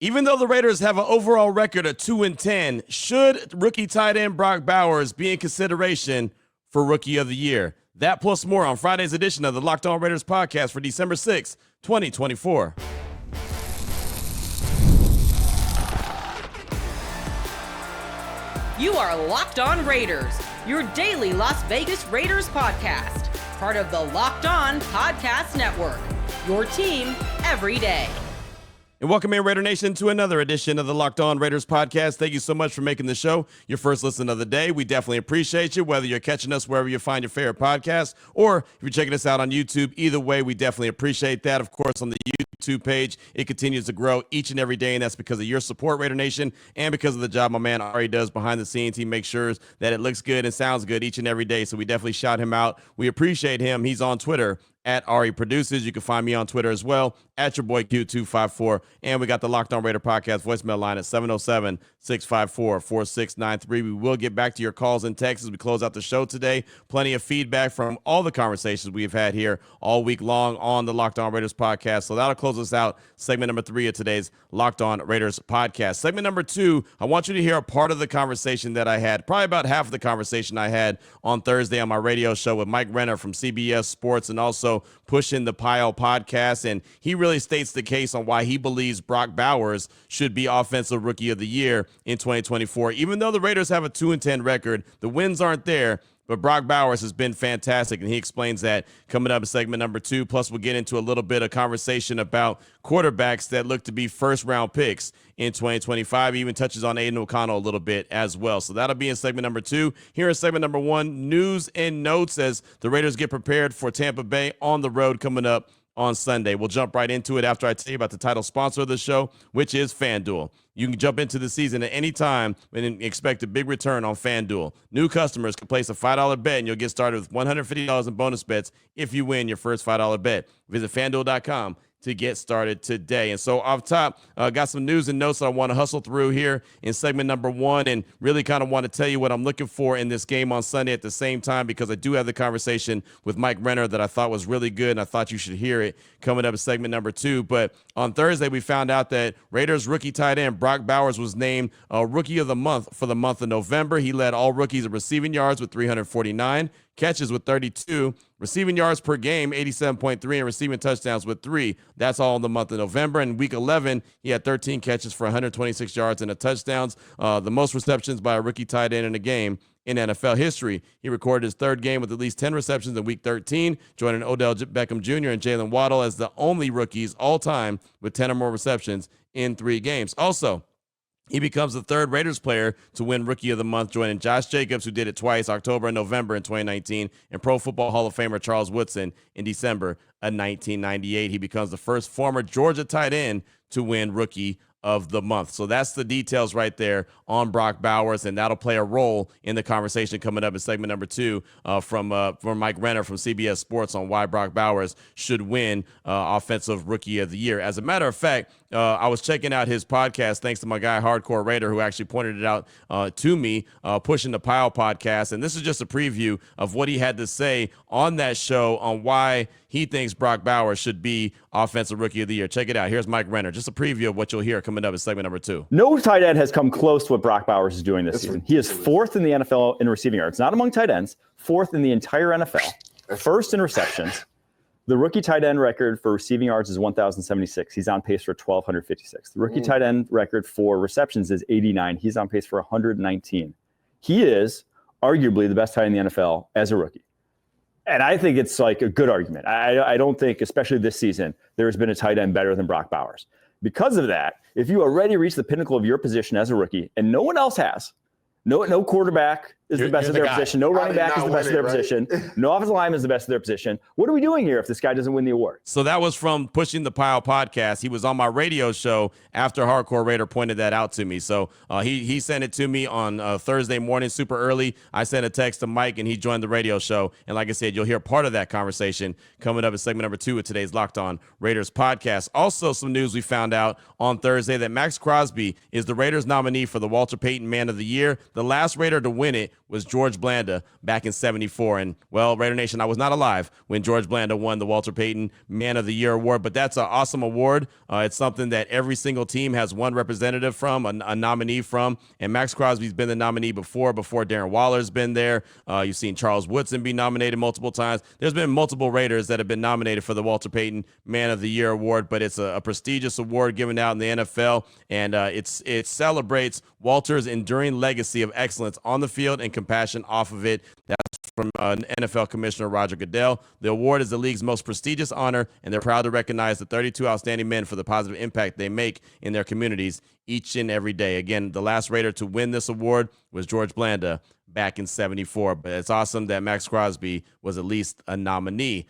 Even though the Raiders have an overall record of 2-10, should rookie tight end Brock Bowers be in consideration for Rookie of the Year? That plus more on Friday's edition of the Locked On Raiders podcast for December 6th, 2024. You are Locked On Raiders, your daily Las Vegas Raiders podcast, part of the Locked On Podcast Network, your team every day. And welcome in, Raider Nation, to another edition of the Locked On Raiders podcast. Thank you so much for making the show your first listen of the day. We definitely appreciate you, whether you're catching us wherever you find your favorite podcast or if you're checking us out on YouTube. Either way, we definitely appreciate that. Of course, on the YouTube page, it continues to grow each and every day, and that's because of your support, Raider Nation, and because of the job my man Ari does behind the scenes. He makes sure that it looks good and sounds good each and every day, so we definitely shout him out. We appreciate him. He's on Twitter at Ari Produces. You can find me on Twitter as well, at your boy Q254. And we got the Locked On Raider podcast voicemail line at 707-654-4693. We will get back to your calls and texts as we close out the show today. Plenty of feedback from all the conversations we've had here all week long on the Locked On Raiders podcast. So that'll close us out. Segment number 3 of today's Locked On Raiders podcast. Segment number 2, I want you to hear a part of the conversation that I had, probably about half of the conversation I had on Thursday on my radio show with Mike Renner from CBS Sports and also Pushing the Pile podcast, and he really states the case on why he believes Brock Bowers should be Offensive Rookie of the Year in 2024. Even though the Raiders have a 2-10 record, the wins aren't there, but Brock Bowers has been fantastic, and he explains that coming up in segment number 2. Plus, we'll get into a little bit of conversation about quarterbacks that look to be first-round picks in 2025. He even touches on Aiden O'Connell a little bit as well. So that'll be in segment number 2. Here in segment number 1, news and notes as the Raiders get prepared for Tampa Bay on the road coming up on Sunday. We'll jump right into it after I tell you about the title sponsor of the show, which is FanDuel. You can jump into the season at any time and expect a big return on FanDuel. New customers can place a $5 bet, and you'll get started with $150 in bonus bets if you win your first $5 bet. Visit FanDuel.com to get started today. And so off top, got some news and notes that I want to hustle through here in segment number 1 and really kind of want to tell you what I'm looking for in this game on Sunday at the same time, because I do have the conversation with Mike Renner that I thought was really good, and I thought you should hear it coming up in segment number 2. But on Thursday, we found out that Raiders rookie tight end Brock Bowers was named Rookie of the Month for the month of November. He led all rookies in receiving yards with 349, catches with 32, receiving yards per game, 87.3, and receiving touchdowns with 3. That's all in the month of November. In week 11, he had 13 catches for 126 yards and a touchdowns, the most receptions by a rookie tight end in a game in NFL history. He recorded his third game with at least 10 receptions in week 13, joining Odell Beckham Jr. and Jalen Waddle as the only rookies all time with 10 or more receptions in 3 games. Also, he becomes the third Raiders player to win Rookie of the Month, joining Josh Jacobs, who did it twice, October and November in 2019, and Pro Football Hall of Famer Charles Woodson in December of 1998. He becomes the first former Georgia tight end to win Rookie of the Month. So that's the details right there on Brock Bowers, and that'll play a role in the conversation coming up in segment number 2 from Mike Renner from CBS Sports on why Brock Bowers should win Offensive Rookie of the Year. As a matter of fact, I was checking out his podcast thanks to my guy Hardcore Raider, who actually pointed it out to me, Pushing the Pile podcast, and this is just a preview of what he had to say on that show on why he thinks Brock Bowers should be Offensive Rookie of the Year. Check it out. Here's Mike Renner. Just a preview of what you'll hear coming up in segment number 2. No tight end has come close to what Brock Bowers is doing this season. He is 4th in the NFL in receiving yards, not among tight ends, 4th in the entire NFL, 1st in receptions. The rookie tight end record for receiving yards is 1,076. He's on pace for 1,256. The rookie tight end record for receptions is 89. He's on pace for 119. He is arguably the best tight end in the NFL as a rookie. And I think it's like a good argument. I don't think, especially this season, there's been a tight end better than Brock Bowers. Because of that, if you already reach the pinnacle of your position as a rookie, and no one else has, no quarterback is the best of their position, no running back is the best of their position, no offensive lineman is the best of their position. What are we doing here if this guy doesn't win the award? So that was from Pushing the Pile podcast. He was on my radio show after Hardcore Raider pointed that out to me. So he sent it to me on Thursday morning, super early. I sent a text to Mike, and he joined the radio show. And like I said, you'll hear part of that conversation coming up in segment number 2 of today's Locked On Raiders podcast. Also, some news we found out on Thursday that Maxx Crosby is the Raiders nominee for the Walter Payton Man of the Year. The last Raider to win it was George Blanda back in 74. And, well, Raider Nation, I was not alive when George Blanda won the Walter Payton Man of the Year award, but that's an awesome award. It's something that every single team has one representative from, a nominee from, and Maxx Crosby's been the nominee before Darren Waller's been there. You've seen Charles Woodson be nominated multiple times. There's been multiple Raiders that have been nominated for the Walter Payton Man of the Year award, but it's a prestigious award given out in the NFL, and it celebrates Walter's enduring legacy of excellence on the field and compassion off of it. That's from NFL Commissioner Roger Goodell. The award is the league's most prestigious honor, and they're proud to recognize the 32 outstanding men for the positive impact they make in their communities each and every day. Again, the last Raider to win this award was George Blanda back in 74, but it's awesome that Maxx Crosby was at least a nominee.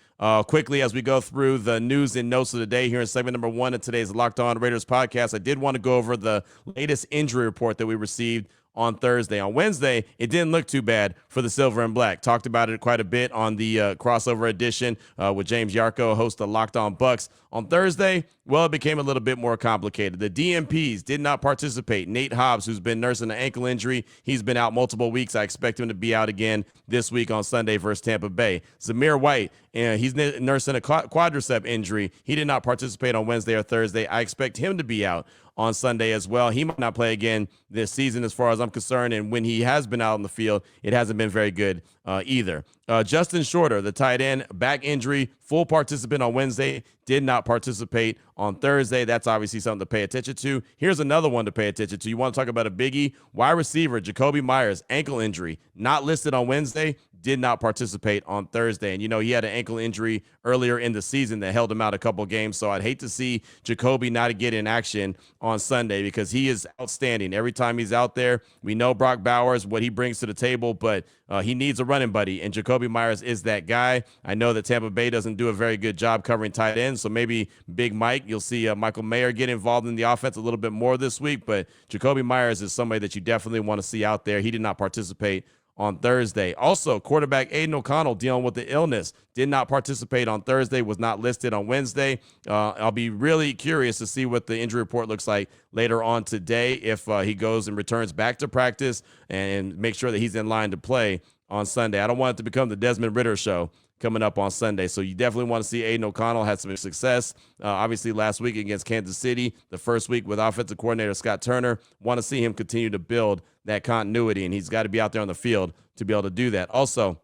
Quickly, as we go through the news and notes of the day here in segment number 1 of today's Locked On Raiders podcast, I did want to go over the latest injury report that we received on Thursday. On Wednesday, it didn't look too bad for the Silver and Black. Talked about it quite a bit on the crossover edition with James Yarko, host of Locked On Bucks. On Thursday, well, it became a little bit more complicated. The DNPs did not participate. Nate Hobbs, who's been nursing an ankle injury, he's been out multiple weeks. I expect him to be out again this week on Sunday versus Tampa Bay. Zamir White, he's nursing a quadricep injury. He did not participate on Wednesday or Thursday. I expect him to be out on Sunday as well. He might not play again this season as far as I'm concerned, and when he has been out on the field, it hasn't been very good either. Justin Shorter, the tight end, back injury, full participant on Wednesday, did not participate on Thursday. That's obviously something to pay attention to. Here's another one to pay attention to. You want to talk about a biggie? Wide receiver Jacoby Myers, ankle injury, not listed on Wednesday, did not participate on Thursday. And, he had an ankle injury earlier in the season that held him out a couple games. So I'd hate to see Jacoby not get in action on Sunday because he is outstanding. Every time he's out there, we know Brock Bowers, what he brings to the table, but he needs a running buddy, and Jacoby Myers is that guy. I know that Tampa Bay doesn't do a very good job covering tight ends, so maybe Big Mike, you'll see Michael Mayer get involved in the offense a little bit more this week, but Jacoby Myers is somebody that you definitely want to see out there. He did not participate on Thursday. Also, quarterback Aiden O'Connell dealing with the illness, did not participate on Thursday, was not listed on Wednesday. I'll be really curious to see what the injury report looks like later on today if he goes and returns back to practice and make sure that he's in line to play on Sunday. I don't want it to become the Desmond Ridder show coming up on Sunday. So you definitely want to see Aiden O'Connell had some success. Obviously, last week against Kansas City, the first week with offensive coordinator Scott Turner. Want to see him continue to build that continuity, and he's got to be out there on the field to be able to do that. Also,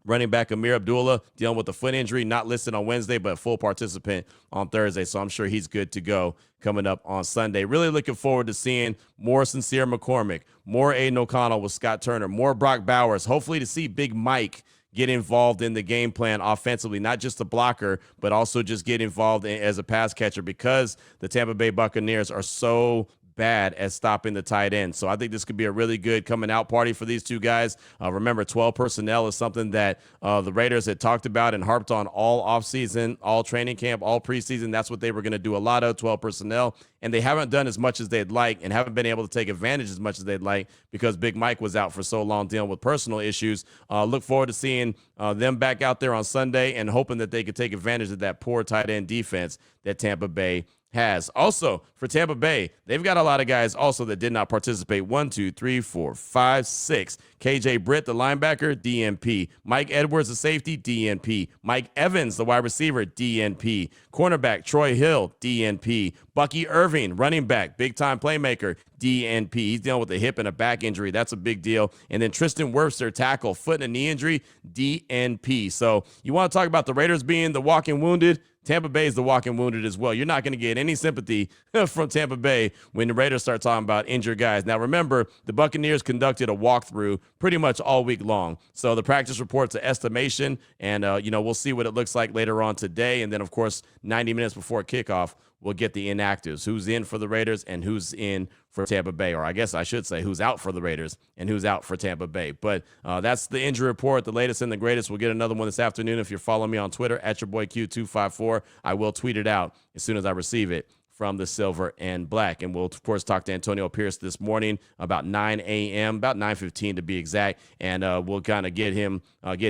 running back Amir Abdullah dealing with a foot injury, not listed on Wednesday, but full participant on Thursday. So I'm sure he's good to go coming up on Sunday. Really looking forward to seeing more Sincere McCormick, more Aiden O'Connell with Scott Turner, more Brock Bowers, hopefully to see Big Mike get involved in the game plan offensively, not just a blocker, but also just get involved as a pass catcher because the Tampa Bay Buccaneers are so bad at stopping the tight end. So I think this could be a really good coming out party for these two guys. Remember, 12 personnel is something that the Raiders had talked about and harped on all offseason, all training camp, all preseason. That's what they were going to do a lot of, 12 personnel. And they haven't done as much as they'd like and haven't been able to take advantage as much as they'd like because Big Mike was out for so long dealing with personal issues. Look forward to seeing them back out there on Sunday and hoping that they could take advantage of that poor tight end defense that Tampa Bay has. Also, for Tampa Bay, they've got a lot of guys also that did not participate. 1, 2, 3, 4, 5, 6. KJ Britt, the linebacker, DNP. Mike Edwards, the safety, DNP. Mike Evans, the wide receiver, DNP. Cornerback Troy Hill, DNP. Bucky Irving, running back, big-time playmaker, DNP. He's dealing with a hip and a back injury. That's a big deal. And then Tristan Wirfs, their tackle, foot and a knee injury, DNP. So you want to talk about the Raiders being the walking wounded? Tampa Bay is the walking wounded as well. You're not going to get any sympathy from Tampa Bay when the Raiders start talking about injured guys. Now, remember, the Buccaneers conducted a walkthrough pretty much all week long. So the practice report's an estimation, and, we'll see what it looks like later on today. And then, of course, 90 minutes before kickoff, we'll get the inactives, who's in for the Raiders and who's in for Tampa Bay, or I guess I should say who's out for the Raiders and who's out for Tampa Bay. But that's the injury report, the latest and the greatest. We'll get another one this afternoon. If you're following me on Twitter, @yourboyQ254, I will tweet it out as soon as I receive it from the silver and black. And we'll, of course, talk to Antonio Pierce this morning about 9 a.m., about 9:15 to be exact. And we'll kind of get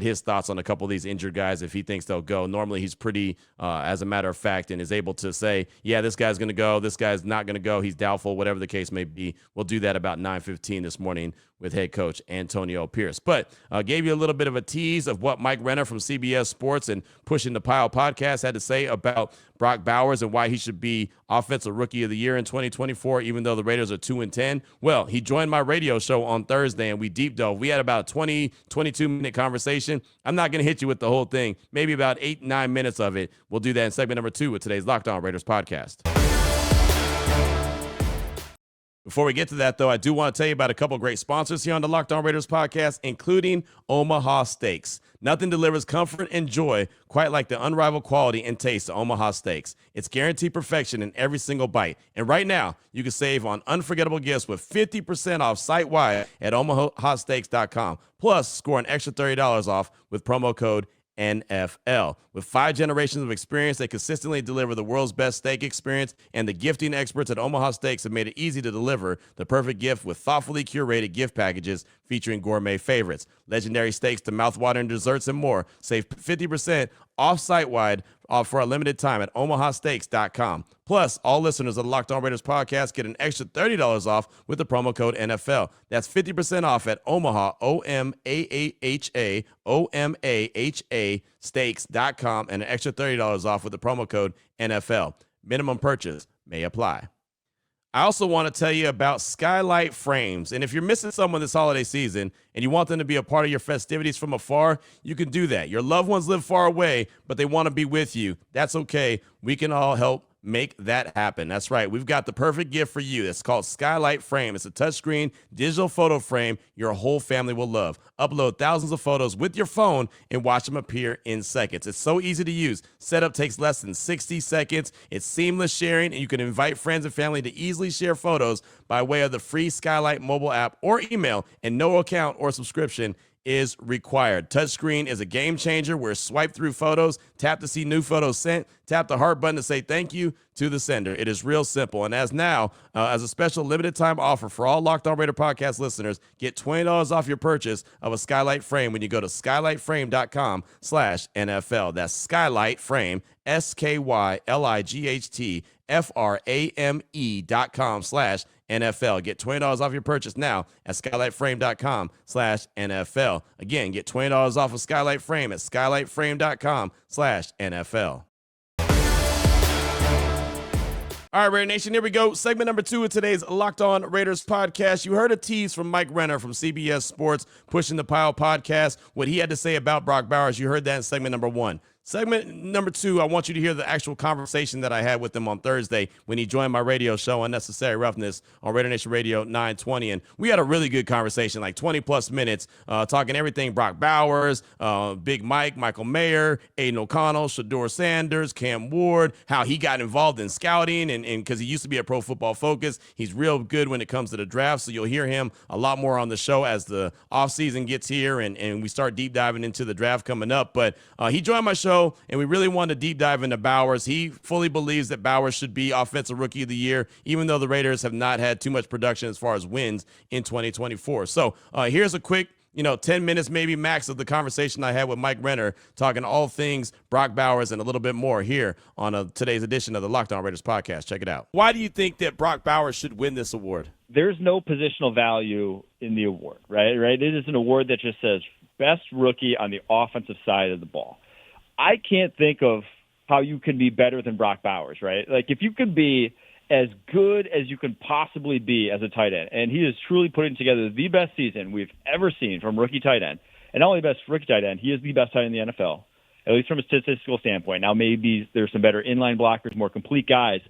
his thoughts on a couple of these injured guys if he thinks they'll go. Normally, he's pretty, as a matter of fact, and is able to say, yeah, this guy's going to go, this guy's not going to go, he's doubtful, whatever the case may be. We'll do that about 9:15 this morning with head coach Antonio Pierce. But gave you a little bit of a tease of what Mike Renner from CBS Sports and Pushing the Pile podcast had to say about Brock Bowers and why he should be Offensive Rookie of the Year in 2024, even though the Raiders are 2-10. Well, he joined my radio show on Thursday, and we deep dove. We had about a 22-minute conversation. I'm not going to hit you with the whole thing, maybe about 8-9 minutes of it. We'll do that in segment number 2 with today's Locked On Raiders podcast. Before we get to that, though, I do want to tell you about a couple great sponsors here on the Locked On Raiders podcast, including Omaha Steaks. Nothing delivers comfort and joy quite like the unrivaled quality and taste of Omaha Steaks. It's guaranteed perfection in every single bite. And right now, you can save on unforgettable gifts with 50% off site-wide at omahasteaks.com. Plus, score an extra $30 off with promo code NFL. With 5 generations of experience, they consistently deliver the world's best steak experience, and the gifting experts at Omaha Steaks have made it easy to deliver the perfect gift with thoughtfully curated gift packages featuring gourmet favorites, legendary steaks to mouthwatering desserts, and more. Save 50% off site-wide for a limited time at omahasteaks.com. Plus, all listeners of the Locked On Raiders podcast get an extra $30 off with the promo code NFL. That's 50% off at Omaha, OMAHA steaks.com, and an extra $30 off with the promo code NFL. Minimum purchase may apply. I also want to tell you about Skylight Frames. And if you're missing someone this holiday season and you want them to be a part of your festivities from afar, you can do that. Your loved ones live far away, but they want to be with you. That's okay. We can all help make that happen. That's right. We've got the perfect gift for you. It's called Skylight Frame. It's a touchscreen digital photo frame your whole family will love. Upload thousands of photos with your phone and watch them appear in seconds. It's so easy to use. Setup takes less than 60 seconds. It's seamless sharing, and you can invite friends and family to easily share photos by way of the free Skylight mobile app or email, and no account or subscription is required. Touchscreen is a game changer where swipe through photos, tap to see new photos sent, tap the heart button to say thank you to the sender. It is real simple. And as a special limited time offer for all Locked On Raider podcast listeners, get $20 off your purchase of a Skylight Frame when you go to skylightframe.com/NFL. That's Skylight Frame, SKYLIGHTFRAME.com/NFL. Get $20 off your purchase now at skylightframe.com/NFL. Again, get $20 off of Skylight Frame at skylightframe.com/NFL. All right, Raider Nation, here we go. Segment number 2 of today's Locked On Raiders podcast. You heard a tease from Mike Renner from CBS Sports, Pushing the Pile podcast, what he had to say about Brock Bowers. You heard that in segment number 1. Segment number 2, I want you to hear the actual conversation that I had with him on Thursday when he joined my radio show, Unnecessary Roughness, on Raider Nation Radio 920. And we had a really good conversation, like 20-plus minutes, talking everything Brock Bowers, Big Mike, Michael Mayer, Aiden O'Connell, Shador Sanders, Cam Ward, how he got involved in scouting, and because he used to be at Pro Football Focus. He's real good when it comes to the draft, so you'll hear him a lot more on the show as the offseason gets here and we start deep diving into the draft coming up. But he joined my show, and we really wanted to deep dive into Bowers. He fully believes that Bowers should be Offensive Rookie of the Year, even though the Raiders have not had too much production as far as wins in 2024. So here's a quick 10 minutes maybe max of the conversation I had with Mike Renner, talking all things Brock Bowers and a little bit more here on today's edition of the Locked On Raiders podcast. Check it out. Why do you think that Brock Bowers should win this award? There's no positional value in the award, right? It is an award that just says best rookie on the offensive side of the ball. I can't think of how you can be better than Brock Bowers, right? Like, if you can be as good as you can possibly be as a tight end, and he is truly putting together the best season we've ever seen from rookie tight end, and not only best rookie tight end, he is the best tight end in the NFL, at least from a statistical standpoint. Now, maybe there's some better inline blockers, more complete guys,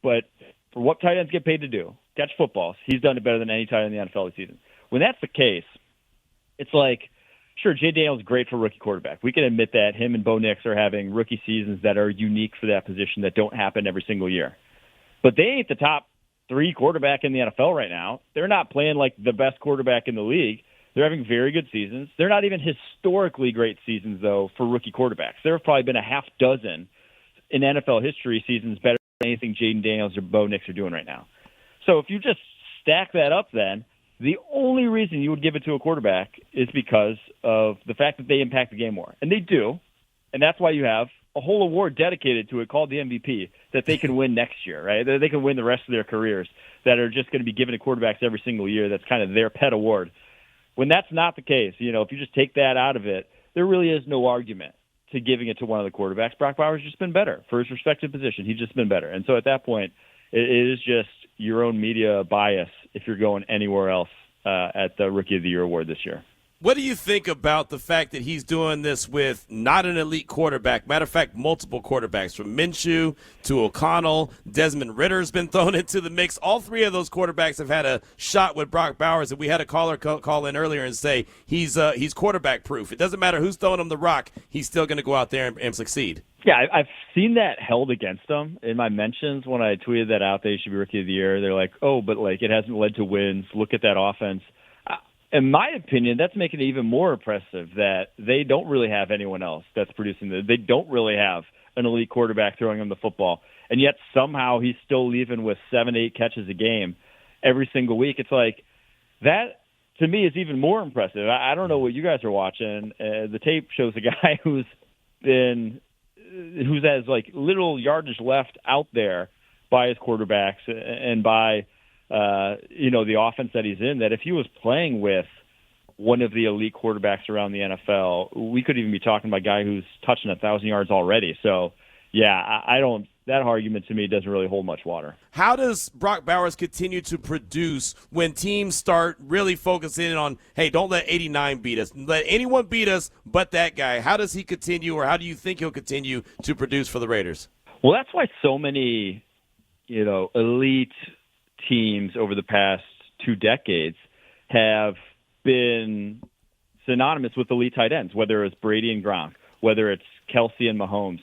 but for what tight ends get paid to do, catch footballs, he's done it better than any tight end in the NFL this season. When that's the case, it's like, sure, Jay Daniels is great for rookie quarterback. We can admit that him and Bo Nix are having rookie seasons that are unique for that position that don't happen every single year. But they ain't the top 3 quarterback in the NFL right now. They're not playing like the best quarterback in the league. They're having very good seasons. They're not even historically great seasons, though, for rookie quarterbacks. There have probably been a half dozen in NFL history seasons better anything Jaden Daniels or Bo Nix are doing right now. So if you just stack that up, then the only reason you would give it to a quarterback is because of the fact that they impact the game more. And they do. And that's why you have a whole award dedicated to it called the MVP that they can win next year, right? They can win the rest of their careers that are just going to be given to quarterbacks every single year. That's kind of their pet award. When that's not the case, if you just take that out of it, there really is no argument to giving it to one of the quarterbacks. Brock Bowers just been better for his respective position. He's just been better. And so at that point, it is just your own media bias if you're going anywhere else at the Rookie of the Year award this year. What do you think about the fact that he's doing this with not an elite quarterback? Matter of fact, multiple quarterbacks, from Minshew to O'Connell. Desmond Ritter's been thrown into the mix. All three of those quarterbacks have had a shot with Brock Bowers, and we had a caller call in earlier and say he's quarterback proof. It doesn't matter who's throwing him the rock, he's still going to go out there and succeed. Yeah, I've seen that held against him in my mentions when I tweeted that out. They should be Rookie of the Year. They're like, oh, but it hasn't led to wins. Look at that offense. In my opinion, that's making it even more impressive that they don't really have anyone else that's producing this. They don't really have an elite quarterback throwing them the football, and yet somehow he's still leaving with 7-8 catches a game every single week. It's like that, to me, is even more impressive. I don't know what you guys are watching. The tape shows a guy who has little yardage left out there by his quarterbacks and by the offense that he's in, that if he was playing with one of the elite quarterbacks around the NFL, we could even be talking about a guy who's touching 1,000 yards already. So, yeah, that argument to me doesn't really hold much water. How does Brock Bowers continue to produce when teams start really focusing on, hey, don't let 89 beat us. Let anyone beat us but that guy. How does he continue, or how do you think he'll continue to produce for the Raiders? Well, that's why so many, elite teams over the past 2 decades have been synonymous with elite tight ends, whether it's Brady and Gronk, whether it's Kelsey and Mahomes.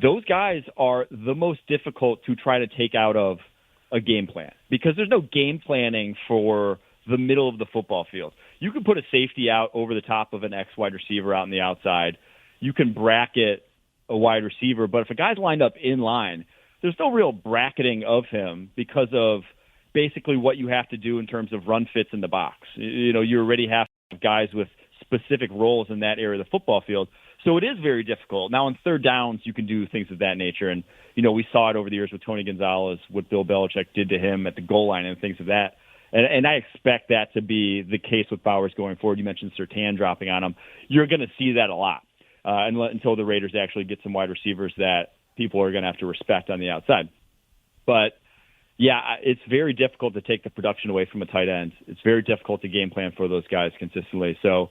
Those guys are the most difficult to try to take out of a game plan because there's no game planning for the middle of the football field. You can put a safety out over the top of an X wide receiver out on the outside. You can bracket a wide receiver, but if a guy's lined up in line, there's no real bracketing of him because of basically what you have to do in terms of run fits in the box. You already have guys with specific roles in that area of the football field. So it is very difficult. Now, on third downs, you can do things of that nature. And, we saw it over the years with Tony Gonzalez, what Bill Belichick did to him at the goal line and things of that. And I expect that to be the case with Bowers going forward. You mentioned Surtain dropping on him. You're going to see that a lot until the Raiders actually get some wide receivers that people are going to have to respect on the outside. But, yeah, it's very difficult to take the production away from a tight end. It's very difficult to game plan for those guys consistently. So,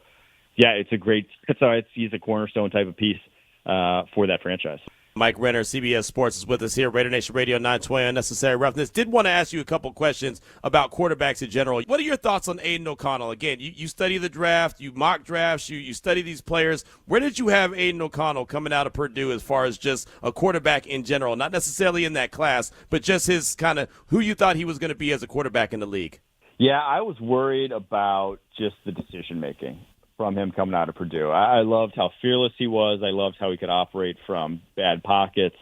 yeah, he's a cornerstone type of piece for that franchise. Mike Renner, CBS Sports, is with us here, Raider Nation Radio 920 Unnecessary Roughness. Did want to ask you a couple questions about quarterbacks in general. What are your thoughts on Aiden O'Connell? Again, you study the draft, you mock drafts, you study these players. Where did you have Aiden O'Connell coming out of Purdue as far as just a quarterback in general? Not necessarily in that class, but just his kind of who you thought he was going to be as a quarterback in the league. Yeah, I was worried about just the decision-making from him coming out of Purdue. I loved how fearless he was. I loved how he could operate from bad pockets.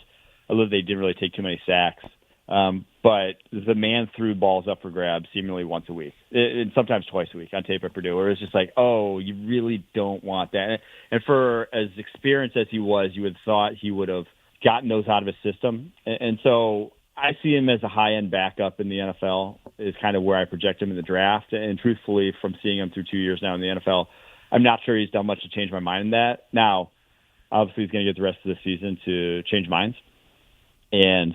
I loved they didn't really take too many sacks. But the man threw balls up for grabs seemingly once a week, and sometimes twice a week on tape at Purdue, where it's just like, oh, you really don't want that. And for as experienced as he was, you would have thought he would have gotten those out of his system. And so I see him as a high-end backup in the NFL is kind of where I project him in the draft. And truthfully, from seeing him through 2 years now in the NFL, I'm not sure he's done much to change my mind in that. Now, obviously, he's going to get the rest of the season to change minds and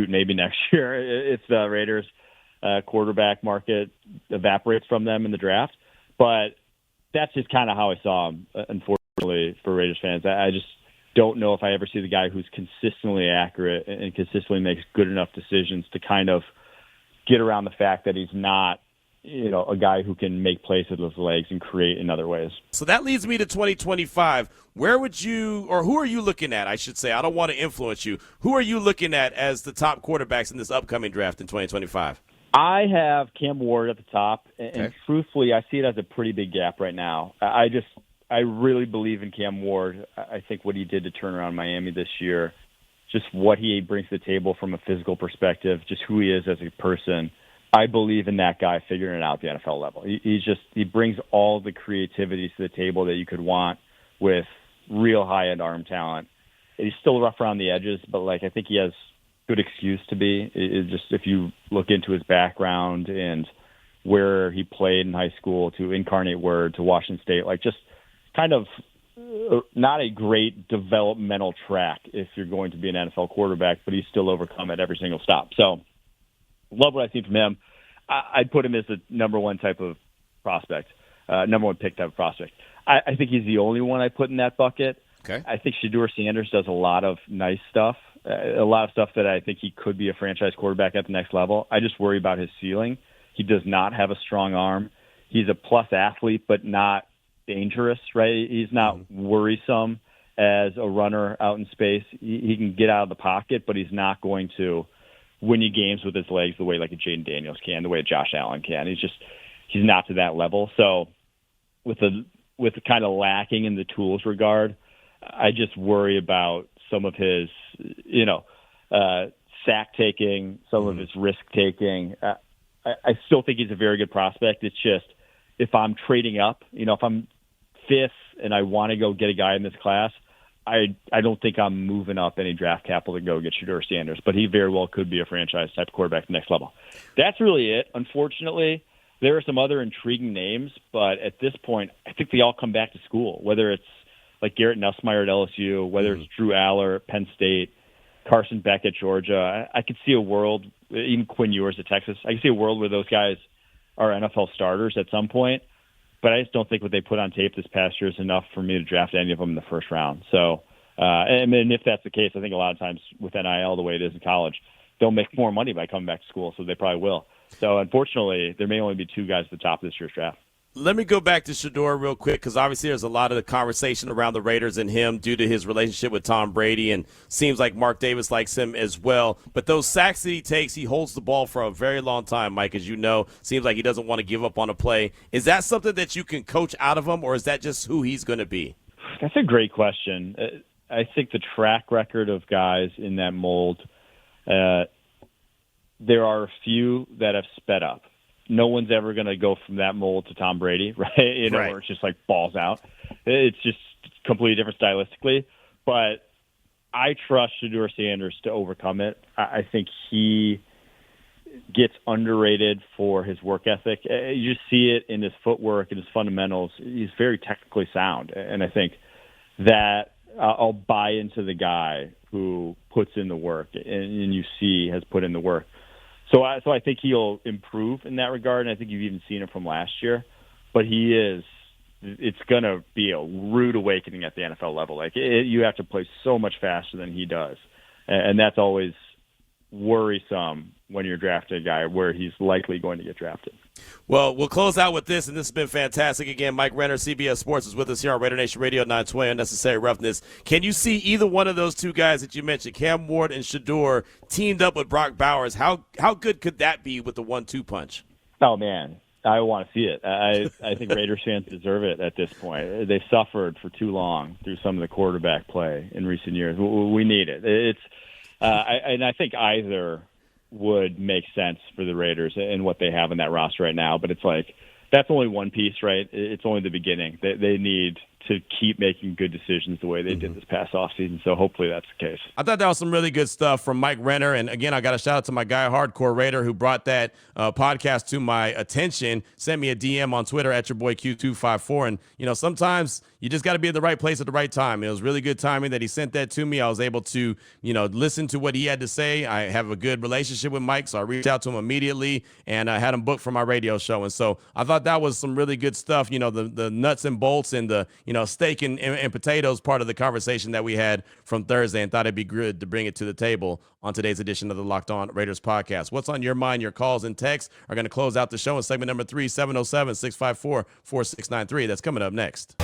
maybe next year if the Raiders quarterback market evaporates from them in the draft. But that's just kind of how I saw him, unfortunately, for Raiders fans. I just don't know if I ever see the guy who's consistently accurate and consistently makes good enough decisions to kind of get around the fact that he's not a guy who can make plays with his legs and create in other ways. So that leads me to 2025. Where would you, or who are you looking at, I should say? I don't want to influence you. Who are you looking at as the top quarterbacks in this upcoming draft in 2025? I have Cam Ward at the top, and truthfully, I see it as a pretty big gap right now. I really believe in Cam Ward. I think what he did to turn around Miami this year just what he brings to the table from a physical perspective, just who he is as a person. I believe in that guy figuring it out at the NFL level. He brings all the creativity to the table that you could want with real high-end arm talent. He's still rough around the edges, but like I think he has good excuse to be. It just if you look into his background and where he played in high school to Incarnate Word to Washington State, like just kind of not a great developmental track if you're going to be an NFL quarterback, but he's still overcome at every single stop. So love what I see from him. I'd put him as the number one type of prospect, number one pick type of prospect. I think he's the only one I put in that bucket. Okay. I think Shedeur Sanders does a lot of nice stuff, a lot of stuff that I think he could be a franchise quarterback at the next level. I just worry about his ceiling. He does not have a strong arm. He's a plus athlete, but not dangerous, right? He's not worrisome as a runner out in space. He can get out of the pocket, but he's not going to win you games with his legs the way like a Jaden Daniels can, the way Josh Allen can. He's not to that level. So with the kind of lacking in the tools regard, I just worry about some of his, sack taking, some of his risk taking. I still think he's a very good prospect. It's just if I'm trading up, if I'm fifth and I want to go get a guy in this class, I don't think I'm moving up any draft capital to go get Shedeur Sanders, but he very well could be a franchise type of quarterback at the next level. That's really it. Unfortunately, there are some other intriguing names, but at this point, I think they all come back to school, whether it's like Garrett Nussmeier at LSU, whether it's Drew Aller at Penn State, Carson Beck at Georgia. I could see a world, even Quinn Ewers at Texas, I could see a world where those guys are NFL starters at some point, but I just don't think what they put on tape this past year is enough for me to draft any of them in the first round. So, and if that's the case, I think a lot of times with NIL, the way it is in college, they'll make more money by coming back to school, so they probably will. So, unfortunately, there may only be two guys at the top of this year's draft. Let me go back to Shedeur real quick because obviously there's a lot of the conversation around the Raiders and him due to his relationship with Tom Brady, and seems like Mark Davis likes him as well. But those sacks that he takes, he holds the ball for a very long time, Mike, as you know. Seems like he doesn't want to give up on a play. Is that something that you can coach out of him, or is that just who he's going to be? That's a great question. I think the track record of guys in that mold, there are a few that have sped up. No one's ever going to go from that mold to Tom Brady, right? Where it's just like balls out. It's just completely different stylistically. But I trust Shedeur Sanders to overcome it. I think he gets underrated for his work ethic. You just see it in his footwork and his fundamentals. He's very technically sound. And I think that I'll buy into the guy who puts in the work and you see has put in the work. So I think he'll improve in that regard, and I think you've even seen it from last year. But it's going to be a rude awakening at the NFL level. Like you have to play so much faster than he does, and that's always worrisome when you're drafting a guy where he's likely going to get drafted. Well, we'll close out with this, and this has been fantastic. Again, Mike Renner, CBS Sports, is with us here on Raider Nation Radio 920 Unnecessary Roughness. Can you see either one of those two guys that you mentioned, Cam Ward and Shedeur, teamed up with Brock Bowers? How good could that be with the 1-2 punch? Oh, man, I want to see it. I think Raiders fans deserve it at this point. They've suffered for too long through some of the quarterback play in recent years. We need it. And I think either would make sense for the Raiders and what they have in that roster right now. But it's like, that's only one piece, right? It's only the beginning. They need to keep making good decisions the way they did this past offseason. So hopefully that's the case. I thought that was some really good stuff from Mike Renner. And again, I got a shout out to my guy, Hardcore Raider, who brought that podcast to my attention, sent me a DM on Twitter at your boy Q254. And, sometimes you just got to be at the right place at the right time. It was really good timing that he sent that to me. I was able to, listen to what he had to say. I have a good relationship with Mike, so I reached out to him immediately and I had him booked for my radio show. And so I thought that was some really good stuff. The nuts and bolts and the, steak and potatoes part of the conversation that we had from Thursday, and thought it'd be good to bring it to the table on today's edition of the Locked On Raiders podcast. What's on your mind? Your calls and texts are going to close out the show in segment number 3, 707-654-4693. That's coming up next.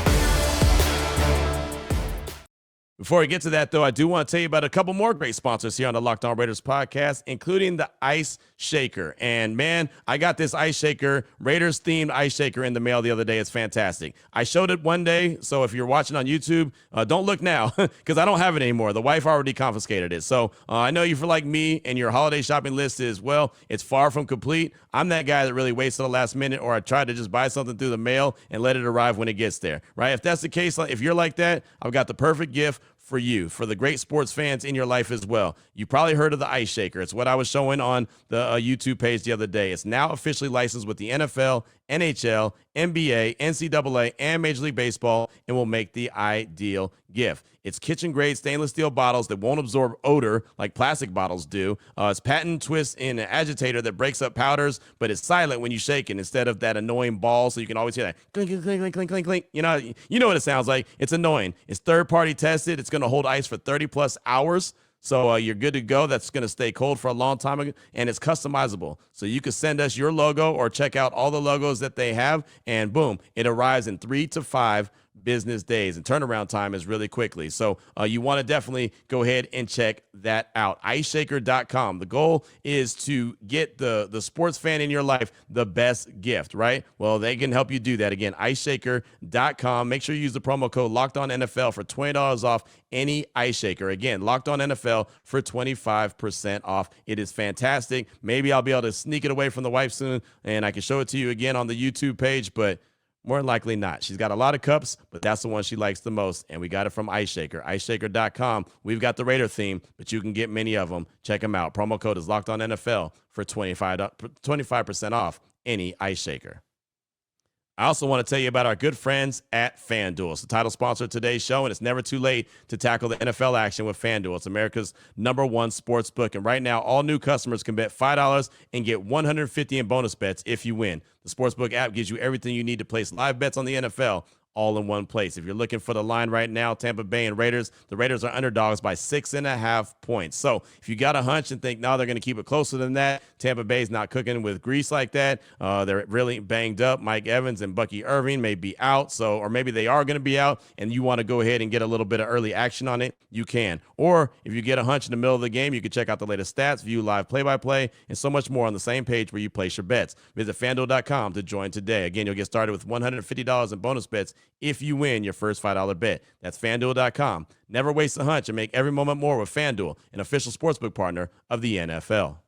Before we get to that, though, I do want to tell you about a couple more great sponsors here on the Locked On Raiders podcast, including the IceShaker. And, man, I got this IceShaker, Raiders-themed IceShaker in the mail the other day. It's fantastic. I showed it one day, so if you're watching on YouTube, don't look now because I don't have it anymore. The wife already confiscated it. So I know you're like me and your holiday shopping list is, well, it's far from complete. I'm that guy that really waits till the last minute, or I try to just buy something through the mail and let it arrive when it gets there, right? If that's the case, if you're like that, I've got the perfect gift for you, for the great sports fans in your life as well. You probably heard of the IceShaker. It's what I was showing on the YouTube page the other day. It's now officially licensed with the NFL, NHL, NBA, NCAA, and Major League Baseball, and will make the ideal gift. It's kitchen-grade stainless steel bottles that won't absorb odor like plastic bottles do. It's patent twist in an agitator that breaks up powders, but it's silent when you shake it instead of that annoying ball, so you can always hear that clink, clink, clink, clink, clink, clink. You know what it sounds like. It's annoying. It's third-party tested. It's going to hold ice for 30-plus hours. So you're good to go. That's going to stay cold for a long time, and it's customizable. So you can send us your logo or check out all the logos that they have, and boom, it arrives in 3 to 5 business days, and turnaround time is really quickly. So you want to definitely go ahead and check that out. IceShaker.com. The goal is to get the sports fan in your life the best gift, right? Well, they can help you do that. Again, IceShaker.com. Make sure you use the promo code LOCKEDONNFL for $20 off any IceShaker. Again, LOCKEDONNFL for 25% off. It is fantastic. Maybe I'll be able to sneak it away from the wife soon, and I can show it to you again on the YouTube page, but more than likely not. She's got a lot of cups, but that's the one she likes the most, and we got it from IceShaker. IceShaker.com. We've got the Raider theme, but you can get many of them. Check them out. Promo code is LOCKEDONNFL for 25% off any IceShaker. I also want to tell you about our good friends at FanDuel. It's the title sponsor of today's show, and it's never too late to tackle the NFL action with FanDuel. It's America's #1 sports book, and right now, all new customers can bet $5 and get $150 in bonus bets if you win. The Sportsbook app gives you everything you need to place live bets on the NFL all in one place. If you're looking for the line right now, Tampa Bay and Raiders, the Raiders are underdogs by 6.5 points. So if you got a hunch and think, no, they're going to keep it closer than that, Tampa Bay's not cooking with grease like that. They're really banged up. Mike Evans and Bucky Irving may be out, or maybe they are going to be out, and you want to go ahead and get a little bit of early action on it, you can. Or if you get a hunch in the middle of the game, you can check out the latest stats, view live play-by-play, and so much more on the same page where you place your bets. Visit FanDuel.com to join today. Again, you'll get started with $150 in bonus bets if you win your first $5 bet. That's FanDuel.com. Never waste a hunch and make every moment more with FanDuel, an official sportsbook partner of the NFL.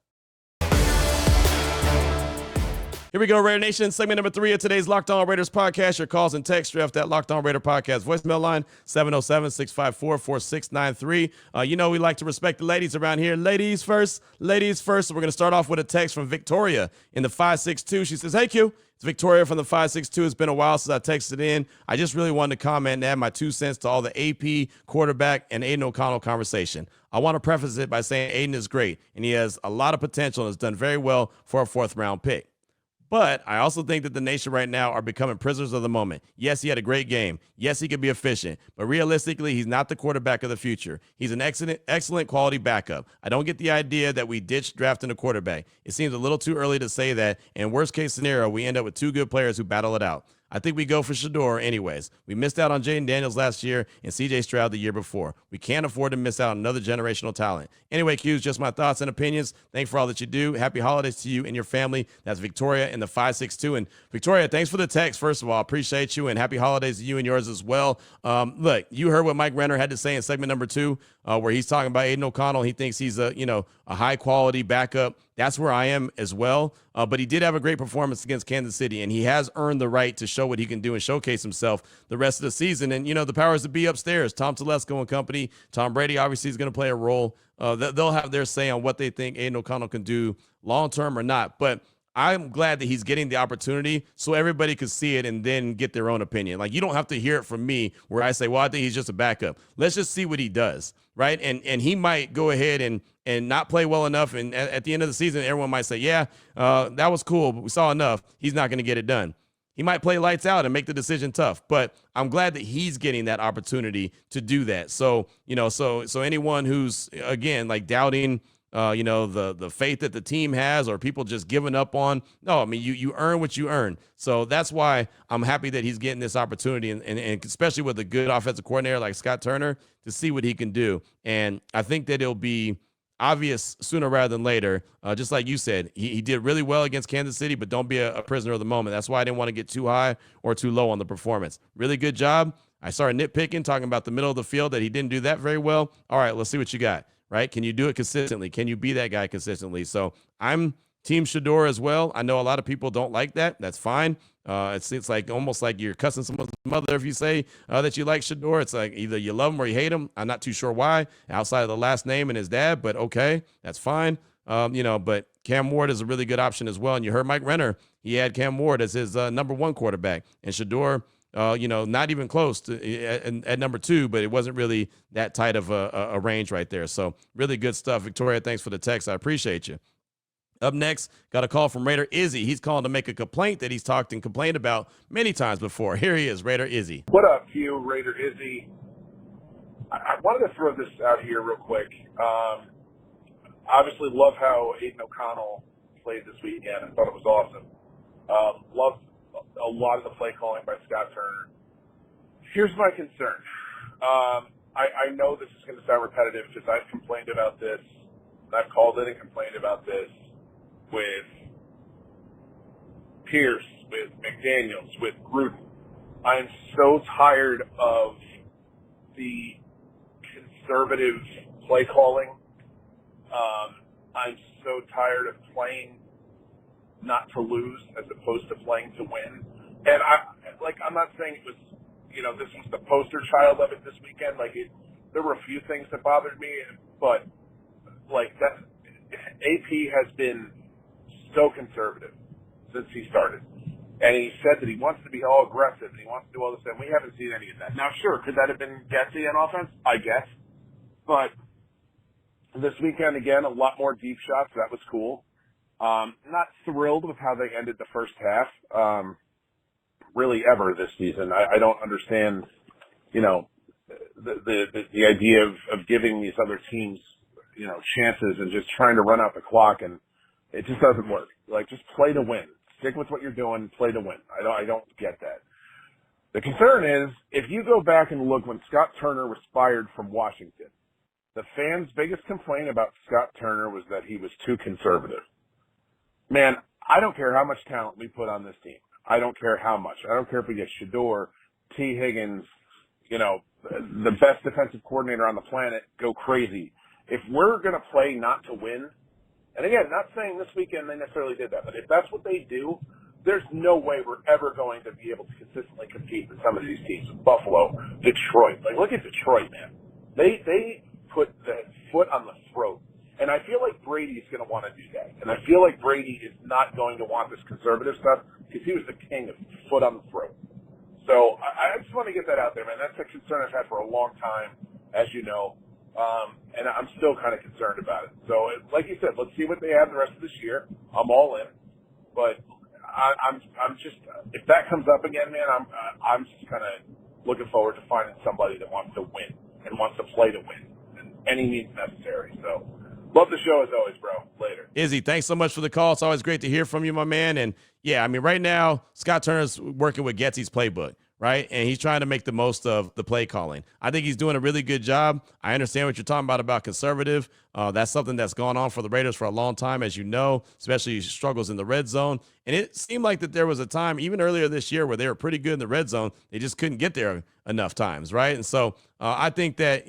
Here we go, Raider Nation. Segment number 3 of today's Locked On Raiders podcast. Your calls and texts off that Locked On Raider podcast voicemail line, 707-654-4693. You know we like to respect the ladies around here. Ladies first. Ladies first. So we're going to start off with a text from Victoria in the 562. She says, hey, Q. It's Victoria from the 562. It's been a while since I texted in. I just really wanted to comment and add my 2 cents to all the AP, quarterback, and Aiden O'Connell conversation. I want to preface it by saying Aiden is great, and he has a lot of potential and has done very well for a 4th-round pick. But I also think that the nation right now are becoming prisoners of the moment. Yes, he had a great game. Yes, he could be efficient. But realistically, he's not the quarterback of the future. He's an excellent quality backup. I don't get the idea that we ditched drafting a quarterback. It seems a little too early to say that. In worst case scenario, we end up with 2 good players who battle it out. I think we go for Shedeur anyways. We missed out on Jaden Daniels last year and C.J. Stroud the year before. We can't afford to miss out on another generational talent. Anyway, Q's, just my thoughts and opinions. Thanks for all that you do. Happy holidays to you and your family. That's Victoria in the 562. And Victoria, thanks for the text. First of all, I appreciate you, and happy holidays to you and yours as well. Look, you heard what Mike Renner had to say in segment number 2, where he's talking about Aiden O'Connell. He thinks he's a high-quality backup. That's where I am as well. But he did have a great performance against Kansas City, and he has earned the right to show what he can do and showcase himself the rest of the season. And, the powers that be upstairs, Tom Telesco and company, Tom Brady obviously is going to play a role. They'll have their say on what they think Aiden O'Connell can do long-term or not. But I'm glad that he's getting the opportunity so everybody could see it and then get their own opinion. Like, you don't have to hear it from me where I say, well, I think he's just a backup. Let's just see what he does, right? And he might go ahead and not play well enough, and at the end of the season, everyone might say, yeah, that was cool, but we saw enough. He's not going to get it done. He might play lights out and make the decision tough, but I'm glad that he's getting that opportunity to do that. So, so anyone who's, again, like doubting the faith that the team has, or people just giving up on. No, I mean, you earn what you earn. So that's why I'm happy that he's getting this opportunity, and especially with a good offensive coordinator like Scott Turner, to see what he can do. And I think that it'll be obvious sooner rather than later. Just like you said, he did really well against Kansas City, but don't be a prisoner of the moment. That's why I didn't want to get too high or too low on the performance. Really good job. I started nitpicking, talking about the middle of the field, that he didn't do that very well. All right, let's see what you got, right? Can you do it consistently? Can you be that guy consistently? So I'm Team Shador as well. I know a lot of people don't like that. That's fine. It's like almost like you're cussing someone's mother if you say that you like Shador. It's like either you love him or you hate him. I'm not too sure why, outside of the last name and his dad, but okay, that's fine. But Cam Ward is a really good option as well. And you heard Mike Renner. He had Cam Ward as his number one quarterback. And Shador, not even close to at number two, but it wasn't really that tight of a range right there. So really good stuff. Victoria, thanks for the text. I appreciate you. Up next, got a call from Raider Izzy. He's calling to make a complaint that he's talked and complained about many times before. Here he is, Raider Izzy. What up, Q? Raider Izzy. I wanted to throw this out here real quick. Obviously, love how Aiden O'Connell played this weekend. I thought it was awesome. Loved a lot of the play calling by Scott Turner. Here's my concern. I know this is going to sound repetitive because I've complained about this, and I've called it and complained about this with Pierce, with McDaniels, with Gruden. I'm so tired of the conservative play calling. I'm so tired of playing not to lose as opposed to playing to win. And I'm not saying it was, this was the poster child of it this weekend. There were a few things that bothered me, but AP has been so conservative since he started. And he said that he wants to be all aggressive and he wants to do all this, and we haven't seen any of that. Now, sure, could that have been Getsy on offense? I guess. But this weekend, again, a lot more deep shots. That was cool. Not thrilled with how they ended the first half, really ever this season. I don't understand, the idea of giving these other teams, chances and just trying to run out the clock, and it just doesn't work. Just play to win. Stick with what you're doing. Play to win. I don't get that. The concern is, if you go back and look when Scott Turner was fired from Washington, the fans' biggest complaint about Scott Turner was that he was too conservative. Man, I don't care how much talent we put on this team. I don't care how much. I don't care if we get Shador, T. Higgins, the best defensive coordinator on the planet, go crazy. If we're going to play not to win, and again, not saying this weekend they necessarily did that, but if that's what they do, there's no way we're ever going to be able to consistently compete with some of these teams. Buffalo, Detroit. Look at Detroit, man. They put the foot on the throat. And I feel like Brady's going to want to do that. And I feel like Brady is not going to want this conservative stuff because he was the king of foot on the throat. So I just want to get that out there, man. That's a concern I've had for a long time, as you know. And I'm still kind of concerned about it. So, like you said, let's see what they have the rest of this year. I'm all in. But I'm just, if that comes up again, man, I'm just kind of looking forward to finding somebody that wants to win and wants to play to win and any means necessary. So, love the show as always, bro. Later. Izzy, thanks so much for the call. It's always great to hear from you, my man. And yeah, I mean, right now, Scott Turner's working with Getsy's playbook, right? And he's trying to make the most of the play calling. I think he's doing a really good job. I understand what you're talking about conservative. That's something that's gone on for the Raiders for a long time, as you know, especially struggles in the red zone. And it seemed like that there was a time, even earlier this year, where they were pretty good in the red zone. They just couldn't get there enough times, right? And so I think that,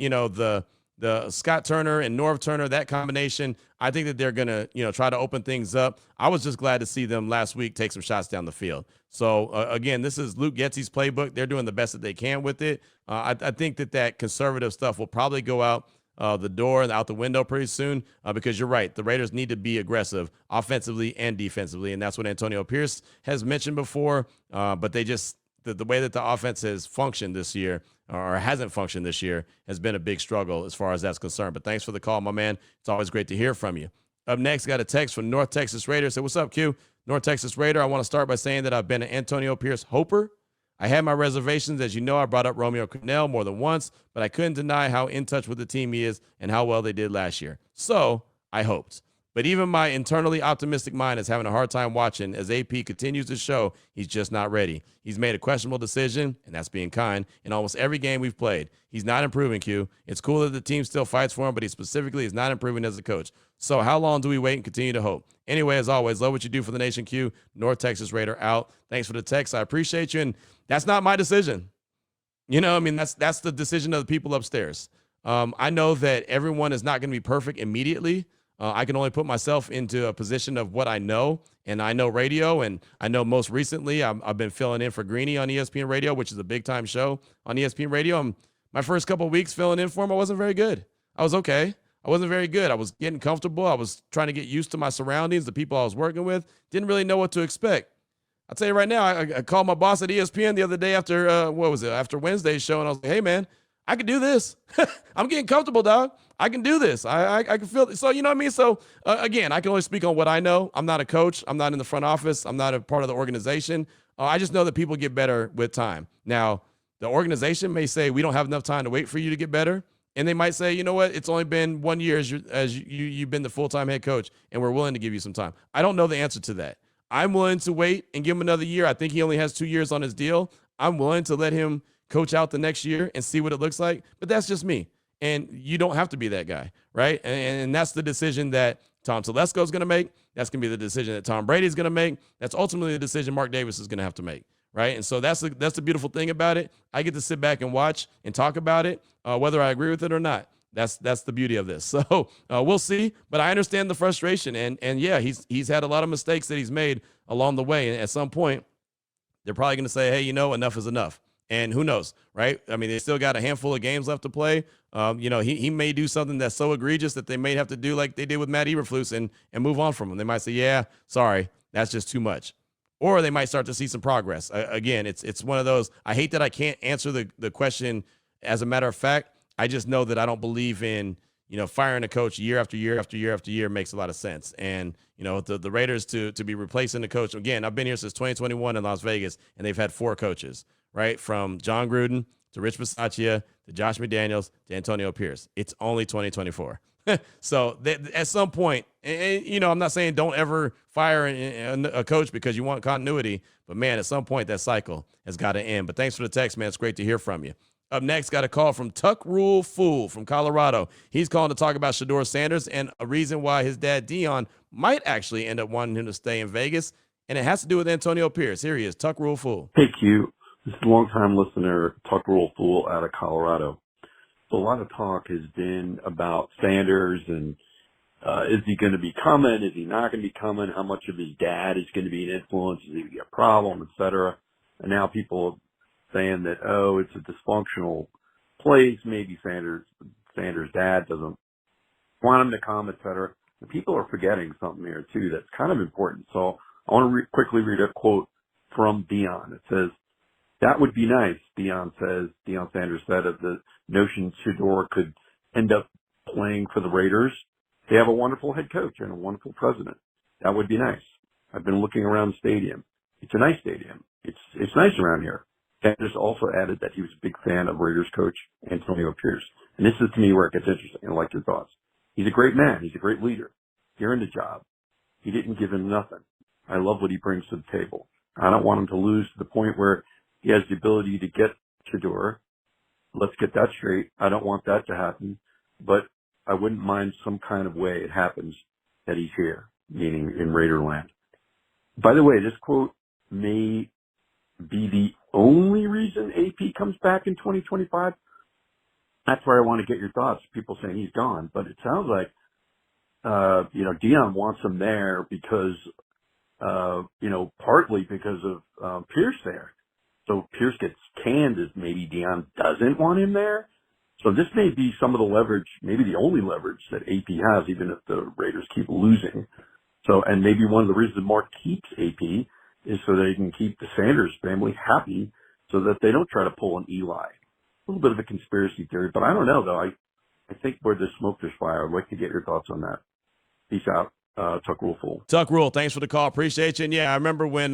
the Scott Turner and Norv Turner, that combination, I think that they're going to, try to open things up. I was just glad to see them last week take some shots down the field. So, again, this is Luke Getsy's playbook. They're doing the best that they can with it. I think that conservative stuff will probably go out the door and out the window pretty soon because you're right. The Raiders need to be aggressive offensively and defensively, and that's what Antonio Pierce has mentioned before. But they just the way that the offense has functioned this year or hasn't functioned this year has been a big struggle as far as that's concerned. But thanks for the call, my man. It's always great to hear from you. Up next, got a text from North Texas Raider. Say, what's up, Q? North Texas Raider. I want to start by saying that I've been an Antonio Pierce hoper. I had my reservations. As you know, I brought up Romeo Crennel more than once, but I couldn't deny how in touch with the team he is and how well they did last year. So I hoped. But even my internally optimistic mind is having a hard time watching as AP continues to show he's just not ready. He's made a questionable decision, and that's being kind, in almost every game we've played. He's not improving, Q. It's cool that the team still fights for him, but he specifically is not improving as a coach. So how long do we wait and continue to hope? Anyway, as always, love what you do for the nation, Q. North Texas Raider out. Thanks for the text. I appreciate you, and that's not my decision. You know, I mean, that's the decision of the people upstairs. I know that everyone is not going to be perfect immediately. I can only put myself into a position of what I know, and I know radio, and I know most recently I've been filling in for Greeny on ESPN Radio, which is a big-time show on ESPN Radio. My first couple of weeks filling in for him, I wasn't very good. I was okay. I wasn't very good. I was getting comfortable. I was trying to get used to my surroundings, the people I was working with. Didn't really know what to expect. I'll tell you right now, I called my boss at ESPN the other day after, after Wednesday's show, and I was like, hey, man, I can do this. I'm getting comfortable, dog. I can do this. I can feel it. So, you know what I mean? So, again, I can only speak on what I know. I'm not a coach. I'm not in the front office. I'm not a part of the organization. I just know that people get better with time. Now, the organization may say, we don't have enough time to wait for you to get better. And they might say, you know what? It's only been 1 year as you've been the full-time head coach, and we're willing to give you some time. I don't know the answer to that. I'm willing to wait and give him another year. I think he only has 2 years on his deal. I'm willing to let him coach out the next year and see what it looks like. But that's just me. And you don't have to be that guy, right? And that's the decision that Tom Telesco is going to make. That's going to be the decision that Tom Brady is going to make. That's ultimately the decision Mark Davis is going to have to make, right? And so that's the beautiful thing about it. I get to sit back and watch and talk about it, whether I agree with it or not. That's the beauty of this. So we'll see. But I understand the frustration. And yeah, he's had a lot of mistakes that he's made along the way. And at some point, they're probably going to say, hey, enough is enough. And who knows, right? I mean, they still got a handful of games left to play. He may do something that's so egregious that they may have to do like they did with Matt Eberflus and move on from him. They might say, yeah, sorry, that's just too much. Or they might start to see some progress. Again, it's one of those, I hate that I can't answer the question as a matter of fact. I just know that I don't believe in, firing a coach year after year after year after year makes a lot of sense. And, the Raiders to be replacing the coach, again, I've been here since 2021 in Las Vegas, and they've had 4 coaches. Right, from John Gruden to Rich Bisaccia to Josh McDaniels to Antonio Pierce. It's only 2024. So at some point, and I'm not saying don't ever fire a coach because you want continuity, but, man, at some point that cycle has got to end. But thanks for the text, man. It's great to hear from you. Up next, got a call from Tuck Rule Fool from Colorado. He's calling to talk about Shedeur Sanders and a reason why his dad, Dion, might actually end up wanting him to stay in Vegas, and it has to do with Antonio Pierce. Here he is, Tuck Rule Fool. Hey, Q. This is a long-time listener, Tuck Rule Fool out of Colorado. So a lot of talk has been about Sanders and is he going to be coming? Is he not going to be coming? How much of his dad is going to be an influence? Is he going to be a problem, et cetera? And now people are saying that, it's a dysfunctional place. Maybe Sanders' dad doesn't want him to come, et cetera. And people are forgetting something here, too, that's kind of important. So I want to quickly read a quote from Dion. It says, "That would be nice," Deion Sanders said, of the notion Shedeur could end up playing for the Raiders. They have a wonderful head coach and a wonderful president. That would be nice. I've been looking around the stadium. It's a nice stadium. It's nice around here. Sanders also added that he was a big fan of Raiders coach Antonio Pierce. And this is to me where it gets interesting. I like your thoughts. He's a great man. He's a great leader. He earned a job. He didn't give him nothing. I love what he brings to the table. I don't want him to lose to the point where he has the ability to get Shedeur. Let's get that straight. I don't want that to happen, but I wouldn't mind some kind of way it happens that he's here, meaning in Raiderland. By the way, this quote may be the only reason AP comes back in 2025. That's where I want to get your thoughts. People saying he's gone, but it sounds like, Dion wants him there because, partly because of Pierce there. So Pierce gets canned as maybe Dion doesn't want him there. So this may be some of the leverage, maybe the only leverage that AP has, even if the Raiders keep losing. So, and maybe one of the reasons Mark keeps AP is so they can keep the Sanders family happy so that they don't try to pull an Eli. A little bit of a conspiracy theory, but I don't know, though. I think where there's smoke, there's fire. I'd like to get your thoughts on that. Peace out. Tuck Rule Fool. Tuck Rule, thanks for the call. Appreciate you. And yeah, I remember when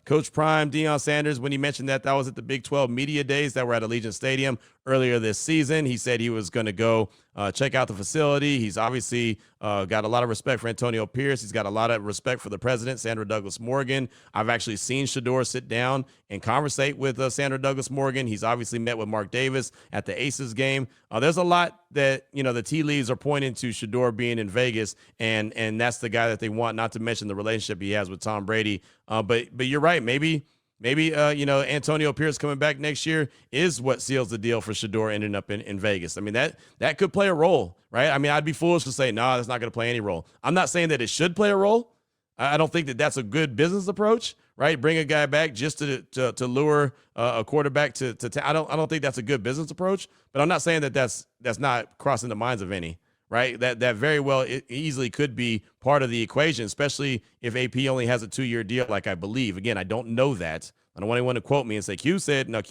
Coach Prime, Deion Sanders, when he mentioned that was at the Big 12 media days that were at Allegiant Stadium earlier this season. He said he was going to go check out the facility. He's obviously got a lot of respect for Antonio Pierce. He's got a lot of respect for the president, Sandra Douglas Morgan. I've actually seen Shedeur sit down and conversate with Sandra Douglas Morgan. He's obviously met with Mark Davis at the Aces game. There's a lot that, the tea leaves are pointing to Shedeur being in Vegas, and that's the guy that they want, not to mention the relationship he has with Tom Brady. But you're right. Maybe Antonio Pierce coming back next year is what seals the deal for Shedeur ending up in Vegas. I mean, that could play a role, right? I mean, I'd be foolish to say, no, that's not going to play any role. I'm not saying that it should play a role. I don't think that that's a good business approach, right? Bring a guy back just to lure a quarterback to I don't think that's a good business approach, but I'm not saying that that's not crossing the minds of any. Right, that very well it easily could be part of the equation, especially if AP only has a 2-year deal, like I believe. Again, I don't know that. I don't want anyone to quote me and say Q said that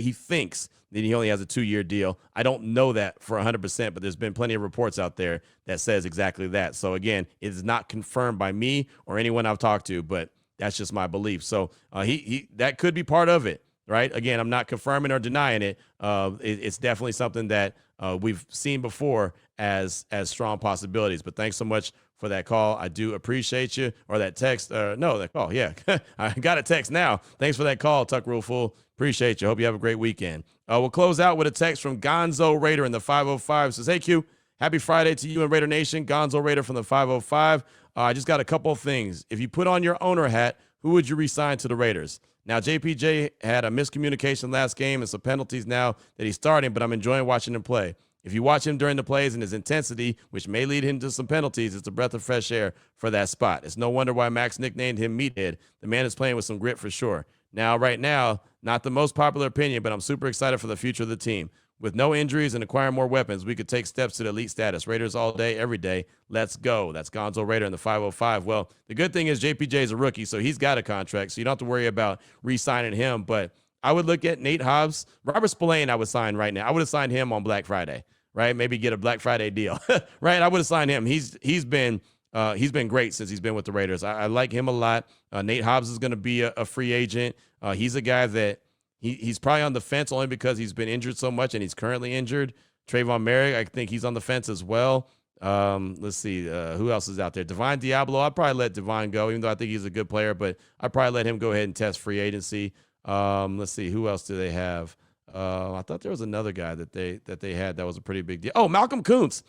he thinks that he only has a 2-year deal. I don't know that for 100%, but there's been plenty of reports out there that says exactly that. So again, it is not confirmed by me or anyone I've talked to, but that's just my belief. So he that could be part of it. Right. Again, I'm not confirming or denying it. It's definitely something that we've seen before as strong possibilities. But thanks so much for that call. I do appreciate you. Or that text. That call. Yeah, I got a text now. Thanks for that call, Tuck Rule Fool. Appreciate you. Hope you have a great weekend. We'll close out with a text from Gonzo Raider in the 505. Says, hey, Q, happy Friday to you and Raider Nation. Gonzo Raider from the 505. I just got a couple of things. If you put on your owner hat, who would you re-sign to the Raiders? Now, JPJ had a miscommunication last game and some penalties now that he's starting, but I'm enjoying watching him play. If you watch him during the plays and his intensity, which may lead him to some penalties, it's a breath of fresh air for that spot. It's no wonder why Max nicknamed him Meathead. The man is playing with some grit for sure. Now, right now, not the most popular opinion, but I'm super excited for the future of the team. With no injuries and acquiring more weapons, we could take steps to the elite status. Raiders all day, every day. Let's go. That's Gonzo Raider in the 505. Well, the good thing is JPJ is a rookie, so he's got a contract, so you don't have to worry about re-signing him. But I would look at Nate Hobbs. Robert Spillane I would sign right now. I would have signed him on Black Friday, right? Maybe get a Black Friday deal, right? I would have signed him. He's been great since he's been with the Raiders. I like him a lot. Nate Hobbs is going to be a free agent. He's a guy that he's probably on the fence only because he's been injured so much and he's currently injured. Trayvon Merrick, I think he's on the fence as well. Let's see. Who else is out there? Divine Diablo. I'd probably let Divine go, even though I think he's a good player, but I'd probably let him go ahead and test free agency. Let's see. Who else do they have? I thought there was another guy that they had that was a pretty big deal. Oh, Malcolm Kuntz.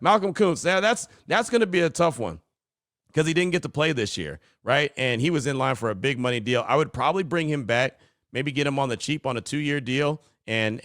Malcolm Kuntz. Now that's going to be a tough one because he didn't get to play this year, right? And he was in line for a big money deal. I would probably bring him back, maybe get him on the cheap on a 2-year deal and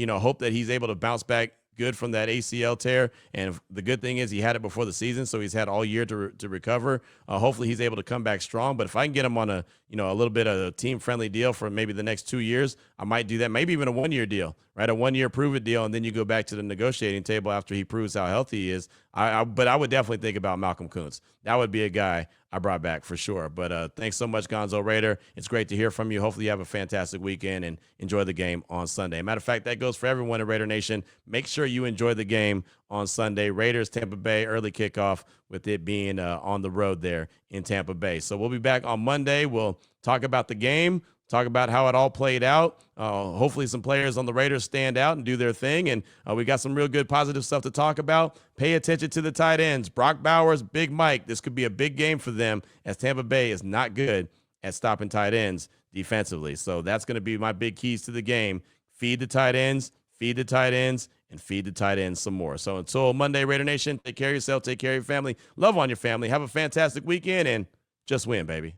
hope that he's able to bounce back good from that ACL tear. And the good thing is he had it before the season, so he's had all year to recover. Hopefully he's able to come back strong. But if I can get him on a little bit of a team-friendly deal for maybe the next 2 years, I might do that. Maybe even a 1-year deal, right? A 1-year prove-it deal, and then you go back to the negotiating table after he proves how healthy he is. But I would definitely think about Malcolm Kuntz. That would be a guy I brought back for sure. But thanks so much, Gonzo Raider. It's great to hear from you. Hopefully you have a fantastic weekend and enjoy the game on Sunday. Matter of fact, that goes for everyone in Raider Nation. Make sure you enjoy the game on Sunday. Raiders, Tampa Bay, early kickoff with it being on the road there in Tampa Bay. So we'll be back on Monday. We'll talk about the game, talk about how it all played out. Hopefully some players on the Raiders stand out and do their thing. And we got some real good positive stuff to talk about. Pay attention to the tight ends. Brock Bowers, Big Mike. This could be a big game for them as Tampa Bay is not good at stopping tight ends defensively. So that's going to be my big keys to the game. Feed the tight ends, feed the tight ends, and feed the tight ends some more. So until Monday, Raider Nation, take care of yourself, take care of your family, love on your family, have a fantastic weekend, and just win, baby.